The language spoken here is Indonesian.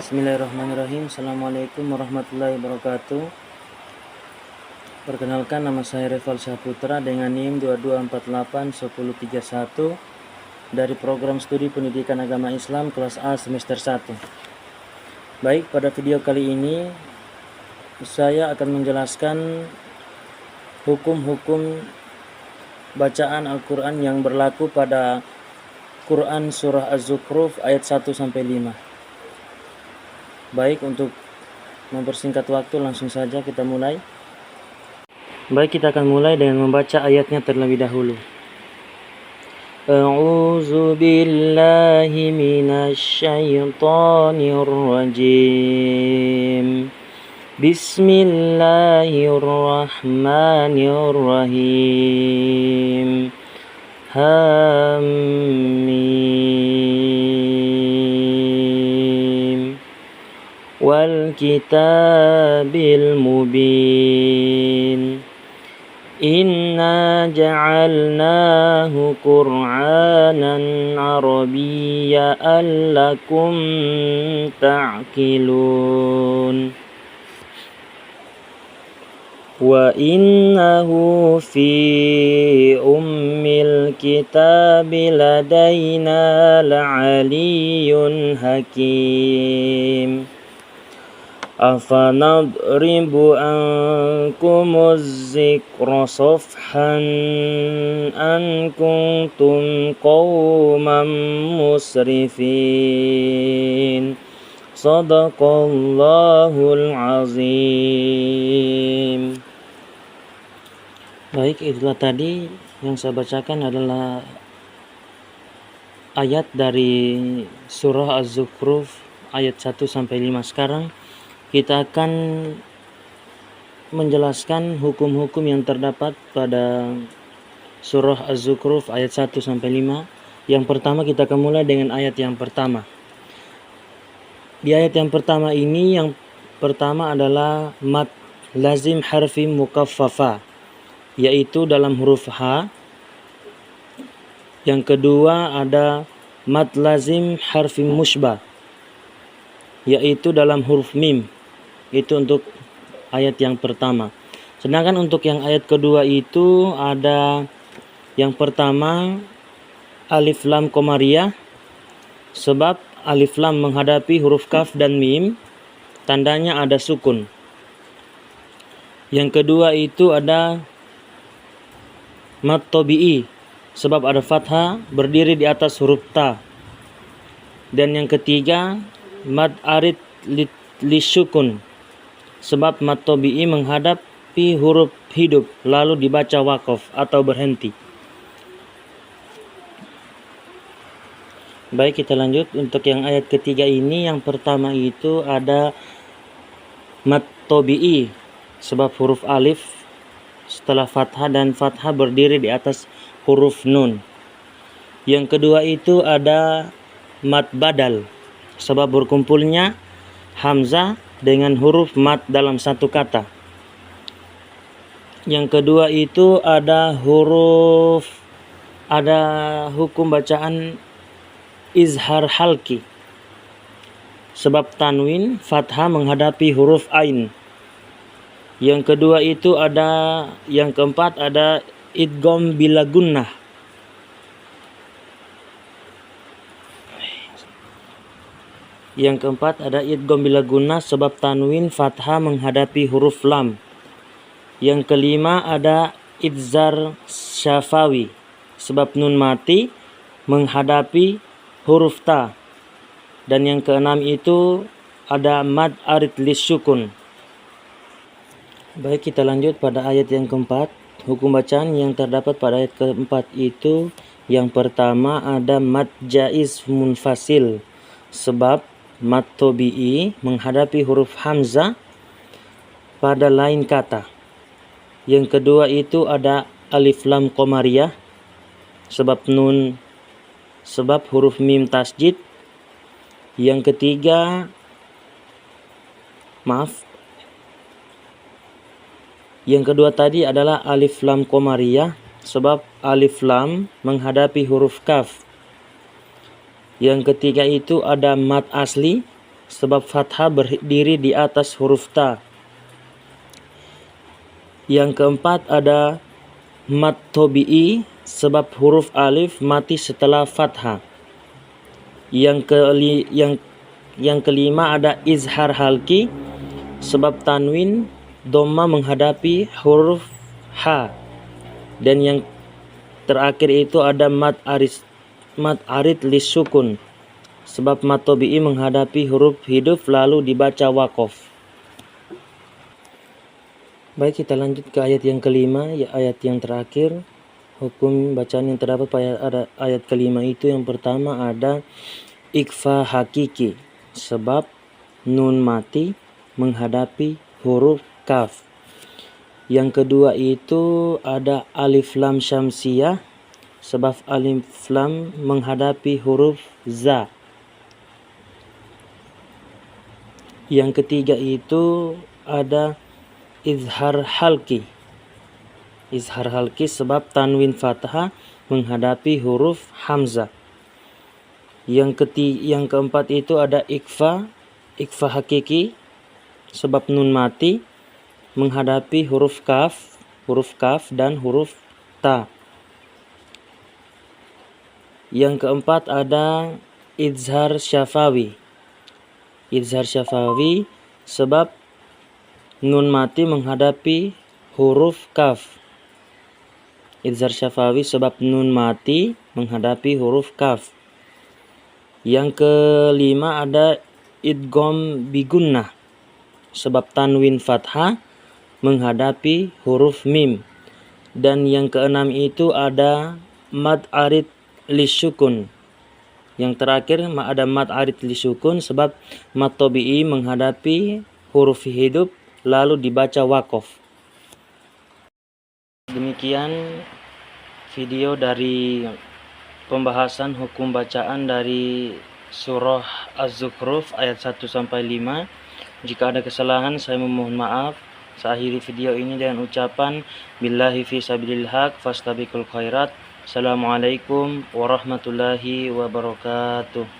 Bismillahirrahmanirrahim. Assalamualaikum warahmatullahi wabarakatuh. Perkenalkan, nama saya Reval Syahputra dengan NIM 22481031 dari program studi pendidikan agama Islam kelas A semester 1. Baik, pada video kali ini saya akan menjelaskan hukum-hukum bacaan Al-Quran yang berlaku pada Quran Surah Az-Zukhruf ayat 1-5. Baik, untuk mempersingkat waktu langsung saja kita mulai. Baik, kita akan mulai dengan membaca ayatnya terlebih dahulu. A'udzu billahi minasy syaithanir rajim. Bismillahirrahmanirrahim. Wal kitabil mubin. Inna ja'alnahu Qur'anan Arabiyyan lakum ta'qilun. Wa innahu fi ummil kitabi ladaina la'aliyyun hakim. Afanadribu ankumuz zikra safhan an kuntum qauman musrifin. Shadaqallahul azim. Baik, itulah tadi yang saya bacakan adalah ayat dari surah Az-Zukhruf ayat 1-5. Sekarang kita akan menjelaskan hukum-hukum yang terdapat pada surah Az-Zukhruf ayat 1-5. Yang pertama, kita akan mulai dengan ayat yang pertama. Di ayat yang pertama ini, yang pertama adalah mad lazim harfi mukaffafa, yaitu dalam huruf H. Yang kedua ada mad lazim harfi musybah, yaitu dalam huruf mim. Itu untuk ayat yang pertama. Sedangkan untuk yang ayat kedua itu ada yang pertama alif lam qamariyah, sebab alif lam menghadapi huruf kaf dan mim, tandanya ada sukun. Yang kedua itu ada mad tabi'i, sebab ada fathah berdiri di atas huruf ta. Dan yang ketiga mad arid lisukun, sebab mad tabi'i menghadapi huruf hidup lalu dibaca waqaf atau berhenti. Baik, kita lanjut. Untuk yang ayat ketiga ini, yang pertama itu ada mad tabi'i, sebab huruf alif setelah fathah dan fathah berdiri di atas huruf nun. Yang kedua itu ada mad badal, sebab berkumpulnya hamzah dengan huruf mad dalam satu kata. Yang kedua itu ada hukum bacaan izhar halki, sebab tanwin fathah menghadapi huruf ain. Yang kedua itu yang keempat ada idgham bila gunnah, sebab tanwin fathah menghadapi huruf lam. Yang kelima ada idzar syafawi, sebab nun mati menghadapi huruf ta. Dan yang keenam itu ada mad arid lisyukun. Baik, kita lanjut pada ayat yang keempat. Hukum bacaan yang terdapat pada ayat keempat itu, yang pertama ada mad jaiz munfasil, sebab mad tabi'i menghadapi huruf hamzah pada lain kata. Yang kedua itu ada alif lam qamariyah, sebab huruf mim tasjid. Yang ketiga yang kedua tadi adalah alif lam qamariyah, sebab alif lam menghadapi huruf kaf. Yang ketiga itu ada mad asli, sebab fathah berdiri di atas huruf ta. Yang keempat ada mad tabi'i sebab huruf alif mati setelah fathah. Yang kelima ada izhar halki sebab tanwin dhamma menghadapi huruf ha. Dan yang terakhir itu ada mad arid lisukun sebab mad tabi'i menghadapi huruf hidup lalu dibaca waqaf. Baik, kita lanjut ke ayat yang kelima, ya ayat yang terakhir. Hukum bacaan yang terdapat pada ayat kelima itu, yang pertama ada ikhfa hakiki sebab nun mati menghadapi huruf kaf. Yang kedua itu ada alif lam syamsiyah sebab alif lam menghadapi huruf za. Yang ketiga itu ada izhar halki sebab tanwin fathah menghadapi huruf hamzah. Yang keempat itu ada ikhfa hakiki sebab nun mati menghadapi huruf kaf dan huruf ta. Yang keempat ada izhar syafawi sebab nun mati menghadapi huruf kaf. Izhar syafawi sebab nun mati menghadapi huruf kaf. Yang kelima ada idgham bigunnah sebab tanwin fathah menghadapi huruf mim. Dan yang keenam itu ada mad arid lisukun. Yang terakhir ada mad arid lisukun sebab mad tabi'i menghadapi huruf hidup lalu dibaca waqaf. Demikian video dari pembahasan hukum bacaan dari surah Az-Zukhruf ayat 1-5. Jika ada kesalahan saya memohon maaf. Saya akhiri video ini dengan ucapan billahi fi sabilil haq fastabiqul khairat. Assalamualaikum warahmatullahi wabarakatuh.